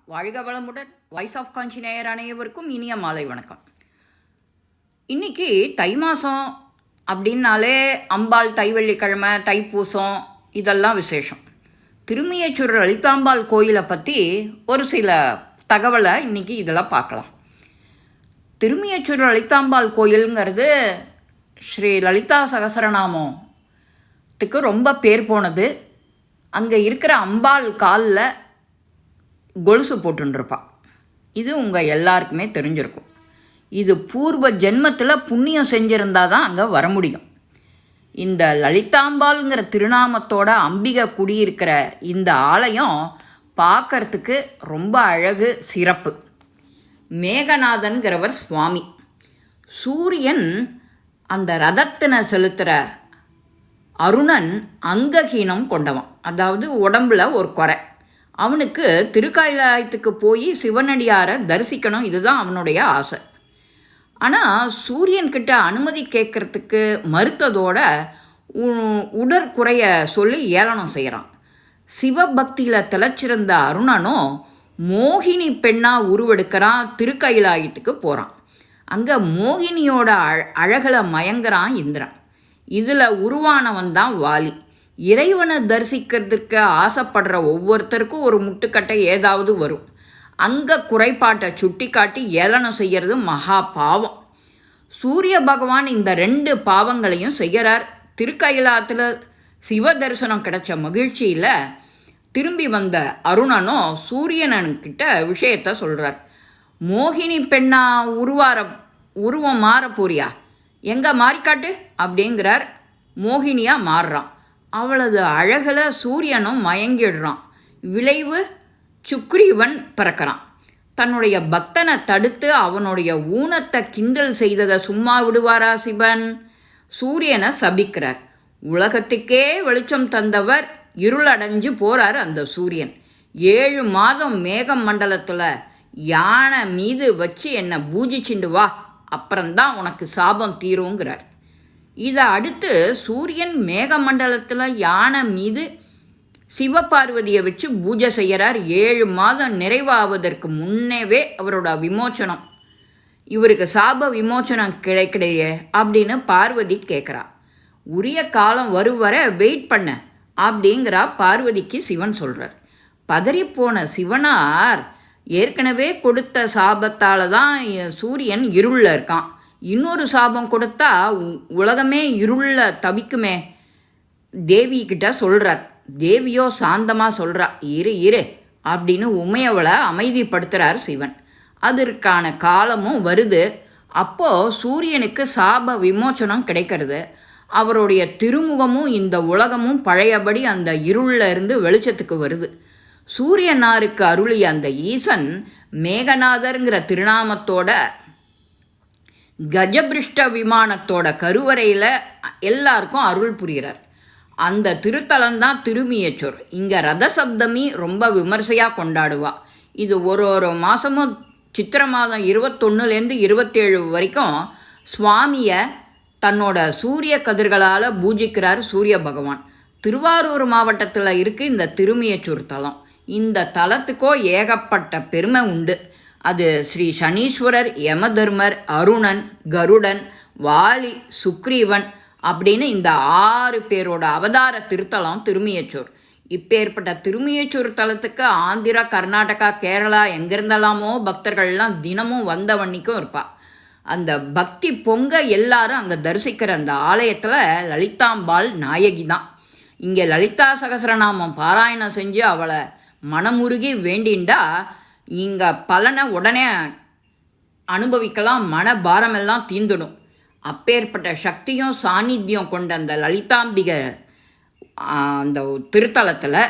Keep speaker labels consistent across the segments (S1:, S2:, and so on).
S1: வாழ்க வளமுடன். Voice of காஞ்சி நேயர் அனைவருக்கும் இனிய மாலை வணக்கம். இன்றைக்கி தை மாதம் அப்படின்னாலே அம்பாள் தைவெள்ளிக்கிழமை, தைப்பூசம் இதெல்லாம் விசேஷம். திருமியச்சூர் லலிதாம்பாள் கோயிலை பற்றி ஒரு சில தகவலை இன்றைக்கி இதெல்லாம் பார்க்கலாம். திருமியச்சூர் லலிதாம்பாள் கோயிலுங்கிறது ஸ்ரீ லலிதா சகசரநாமத்துக்கு ரொம்ப பேர் போனது. அங்கே இருக்கிற அம்பாள் காலில் கொலுசு போட்டுருப்பா. இது உங்கள் எல்லாருக்குமே தெரிஞ்சிருக்கும். இது பூர்வ ஜென்மத்தில் புண்ணியம் செஞ்சுருந்தால் தான் அங்கே வர முடியும். இந்த லலிதாம்பாள்ங்கிற திருநாமத்தோட அம்பிகை குடியிருக்கிற இந்த ஆலயம் பார்க்கறதுக்கு ரொம்ப அழகு, சிறப்பு. மேகநாதன்கிறவர் சுவாமி. சூரியன் அந்த ரதத்தினை செலுத்துகிற அருணன் அங்கஹீனம் கொண்டவன், அதாவது உடம்பில் ஒரு குறை. அவனுக்கு திருக்கைலாயத்துக்கு போய் சிவனடியாரை தரிசிக்கணும், இதுதான் அவனுடைய ஆசை. ஆனால் சூரியன்கிட்ட அனுமதி கேட்குறதுக்கு மறுத்ததோட உடற்குறைய சொல்லி ஏளனம் செய்கிறான். சிவபக்தியில் திளைச்சிருந்த அருணனும் மோகினி பெண்ணாக உருவெடுக்கிறான். திருக்கைலாயத்துக்கு போகிறான். அங்கே மோகினியோட அழகில் மயங்குறான் இந்திரன். இதில் உருவானவன் தான் வாலி. இறைவனை தரிசிக்கிறதுக்கு ஆசைப்படுற ஒவ்வொருத்தருக்கும் ஒரு முட்டுக்கட்டை ஏதாவது வரும். அங்கே குறைபாட்டை சுட்டி காட்டி ஏளனம் செய்கிறது மகா பாவம். சூரிய பகவான் இந்த 2 பாவங்களையும் செய்கிறார். திருக்கைலாயத்தில் சிவ தரிசனம் கிடைச்ச மகிழ்ச்சியில் திரும்பி வந்த அருணனும் சூரியனன்கிட்ட விஷயத்த சொல்கிறார். மோகினி பெண்ணா உருவம் மாற போறியா, எங்கே மாறிக்காட்டு அப்படிங்கிறார். மோகினியாக மாறுறான். அவளது அழகில் சூரியனும் மயங்கிடுறான். விளைவு சுக்ரீவன் பிறக்கிறான். தன்னுடைய பக்தனை தடுத்து அவனுடைய ஊனத்தை கிண்டல் செய்ததை சும்மா விடுவாரா சிவன்? சூரியனை சபிக்கிறார். உலகத்துக்கே வெளிச்சம் தந்தவர் இருளடைஞ்சு போகிறார் அந்த சூரியன். 7 மாதம் மேகம் மண்டலத்தில் யானை மீது வச்சு என்னை பூஜிச்சுண்டு வா, அப்புறம்தான் உனக்கு சாபம் தீருங்கிறார். இதை அடுத்து சூரியன் மேகமண்டலத்தில் யானை மீது சிவபார்வதியை வச்சு பூஜை செய்கிறார். 7 மாதம் நிறைவாவதற்கு முன்னேவே அவரோட விமோச்சனம். இவருக்கு சாப விமோச்சனம் கிடைக்கலையே அப்படின்னு பார்வதி கேட்குறா. உரிய காலம் வர வெயிட் பண்ண அப்படிங்கிறா பார்வதிக்கு சிவன் சொல்கிறார். பதறிப்போன சிவனார் ஏற்கனவே கொடுத்த சாபத்தால் தான் சூரியன் இருளில் இருக்கான். இன்னொரு சாபம் கொடுத்தா உலகமே இருளில் தவிக்குமே தேவிக்கிட்ட சொல்கிறார். தேவியோ சாந்தமாக சொல்கிறா, இரு அப்படின்னு உமையவளை அமைதிப்படுத்துகிறார் சிவன். அதற்கான காலமும் வருது. அப்போது சூரியனுக்கு சாப விமோச்சனம் கிடைக்கிறது. அவருடைய திருமுகமும் இந்த உலகமும் பழையபடி அந்த இருளில் இருந்து வெளிச்சத்துக்கு வருது. சூரியனாருக்கு அருளிய அந்த ஈசன் மேகநாதருங்கிற திருநாமத்தோட கஜபிருஷ்ட விமானத்தோட கருவறையில் எல்லாருக்கும் அருள் புரிகிறார். அந்த திருத்தலம்தான் திருமியச்சூர். இங்கே ரதசப்தமி ரொம்ப விமர்சையாக கொண்டாடுவா. இது ஒரு மாதமும் சித்திரை மாதம் 21லேருந்து 27 வரைக்கும் சுவாமியை தன்னோட சூரிய கதிர்களால் பூஜிக்கிறார் சூரிய பகவான். திருவாரூர் மாவட்டத்தில் இருக்குது இந்த திருமியச்சூர் தலம். இந்த தலத்துக்கோ ஏகப்பட்ட பெருமை உண்டு. அது ஸ்ரீ சனீஸ்வரர், யமதர்மர், அருணன், கருடன், வாலி, சுக்ரீவன் அப்படின்னு இந்த 6 பேரோட அவதார திருத்தலம் திருமியச்சூர். இப்பேற்பட்ட திருமியச்சூர் தலத்துக்கு ஆந்திரா, கர்நாடகா, கேரளா எங்கிருந்தெல்லாமோ பக்தர்கள்லாம் தினமும் வந்த வன்னிக்கும் இருப்பாள். அந்த பக்தி பொங்க எல்லாரும் அங்கே தரிசிக்கிற அந்த ஆலயத்தில் லலிதாம்பாள் நாயகி தான். இங்கே லலிதா சகசரநாமம் பாராயணம் செஞ்சு அவளை மனமுருகி வேண்டிண்டா இங்கே பலனை உடனே அனுபவிக்கலாம். மன பாரமெல்லாம் தீந்துடும். அப்பேற்பட்ட சக்தியும் சாநித்தியம் கொண்ட அந்த லலிதாம்பிகை அந்த திருத்தலத்தில்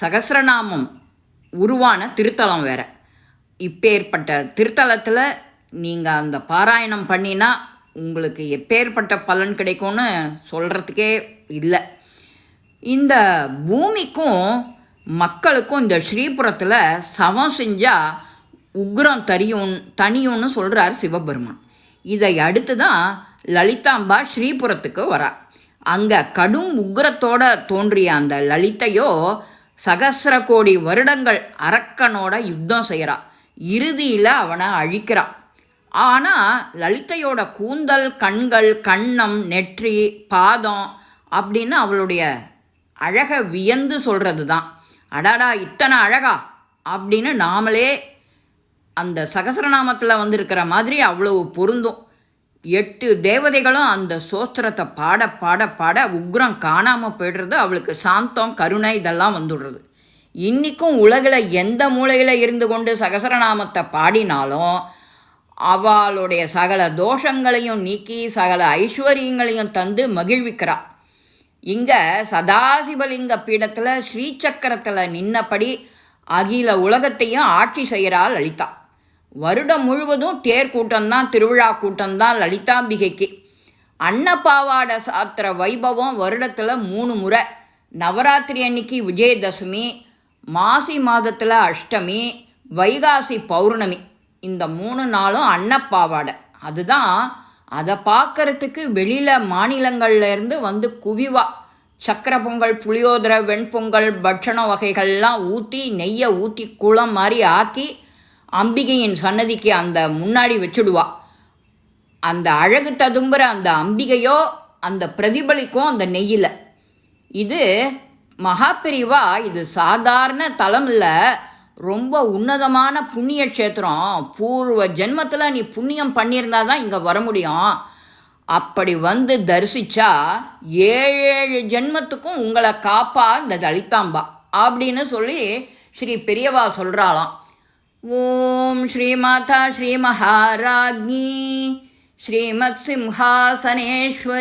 S1: சகசிரநாமம் உருவான திருத்தலம் வேறு. இப்பேற்பட்ட திருத்தலத்தில் நீங்கள் அந்த பாராயணம் பண்ணினா உங்களுக்கு எப்பேற்பட்ட பலன் கிடைக்கும்னு சொல்கிறதுக்கே இல்லை. இந்த பூமிக்கும் மக்களுக்கும் இந்த ஸ்ரீபுரத்தில் சவம் செஞ்சால் உக்ரம் தனியும்னு சொல்கிறார் சிவபெருமான். இதை அடுத்து தான் லலிதாம்பா ஸ்ரீபுரத்துக்கு வரா. அங்கே கடும் உக்ரத்தோடு தோன்றிய அந்த லலிதையோ சகசிர கோடி வருடங்கள் அரக்கனோட யுத்தம் செய்கிறா. இறுதியில் அவனை அழிக்கிறா. ஆனால் லலிதையோட கூந்தல், கண்கள், கன்னம், நெற்றி, பாதம் அப்படின்னு அவளுடைய அழகை வியந்து சொல்கிறது தான். அடாடா இத்தனை அழகா அப்படின்னு நாமளே அந்த சகசரநாமத்தில் வந்திருக்கிற மாதிரி அவ்வளவு பொருந்தும். 8 தேவதைகளும் அந்த சோஸ்திரத்தை பாட பாட பாட உக்ரம் காணாமல் போய்டுறது. அவளுக்கு சாந்தம், கருணை இதெல்லாம் வந்துடுறது. இன்றைக்கும் உலகில் எந்த மூலையில் இருந்து கொண்டு சகசரநாமத்தை பாடினாலும் அவளுடைய சகல தோஷங்களையும் நீக்கி சகல ஐஸ்வர்யங்களையும் தந்து மகிழ்விக்கிறா. இங்கே சதாசிவலிங்க பீடத்தில் ஸ்ரீசக்கரத்தில் நின்னபடி அகில உலகத்தையும் ஆட்சி செய்கிறாள் லலிதா. வருடம் முழுவதும் தேர் கூட்டம்தான், திருவிழா கூட்டம்தான் லலிதாம்பிகைக்கு. அன்னப்பாவாடை சாத்திர வைபவம் வருடத்தில் 3 முறை. நவராத்திரி அன்னைக்கு விஜயதசமி, மாசி மாதத்தில் அஷ்டமி, வைகாசி பௌர்ணமி. இந்த 3 நாளும் அன்னப்பாவாடை. அதுதான் அதை பார்க்கறதுக்கு வெளியில் மாநிலங்கள்லேருந்து வந்து குவிவா. சக்கரை பொங்கல், புளியோதரை, வெண்பொங்கல், பட்சண வகைகள்லாம் ஊற்றி நெய்யை ஊற்றி குளம் மாதிரி ஆக்கி அம்பிகையின் சன்னதிக்கு அந்த முன்னாடி வச்சுடுவா. அந்த அழகு ததும்புற அந்த அம்பிகையோ அந்த பிரதிபலிக்கும் அந்த நெய்யில். இது மகாபெரிவா, இது சாதாரண தலம் இல்லை, ரொம்ப உன்னதமான புண்ணிய க்ஷேத்திரம். பூர்வ ஜென்மத்தில் நீ புண்ணியம் பண்ணியிருந்தா தான் இங்கே வர முடியும். அப்படி வந்து தரிசித்தா 7 ஜென்மத்துக்கும் உங்களை காப்பா இந்த லலிதாம்பா அப்படின்னு சொல்லி ஸ்ரீ பெரியவா சொல்கிறாளாம். ஓம் ஸ்ரீ மாதா ஸ்ரீ மகாராஜ்ஞி ஸ்ரீமத் சிம்ஹாசனேஸ்வரின்னு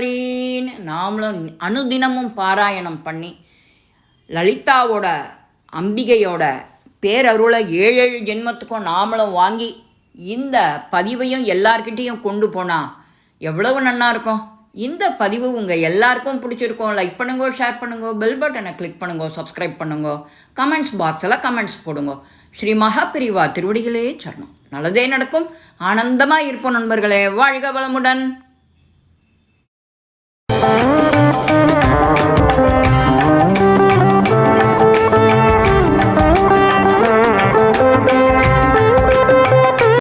S1: நாமளும் அனுதினமும் பாராயணம் பண்ணி லலிதாவோட அம்பிகையோட பேரருளை 7 ஜென்மத்துக்கும் நாமளும் வாங்கி இந்த பதிவையும் எல்லார்கிட்டேயும் கொண்டு போனால் எவ்வளவு நன்னா இருக்கும். இந்த பதிவு உங்கள் எல்லாருக்கும் பிடிச்சிருக்கோம். லைக் பண்ணுங்க, ஷேர் பண்ணுங்க, பெல் பட்டனை கிளிக் பண்ணுங்க, சப்ஸ்கிரைப் பண்ணுங்க, கமெண்ட்ஸ் பாக்ஸில் கமெண்ட்ஸ் போடுங்க. ஸ்ரீ மகாபெரிவா திருவடிகளே சரணம். நல்லதே நடக்கும். ஆனந்தமாக இருப்போம் நண்பர்களே. வாழ்க வளமுடன்.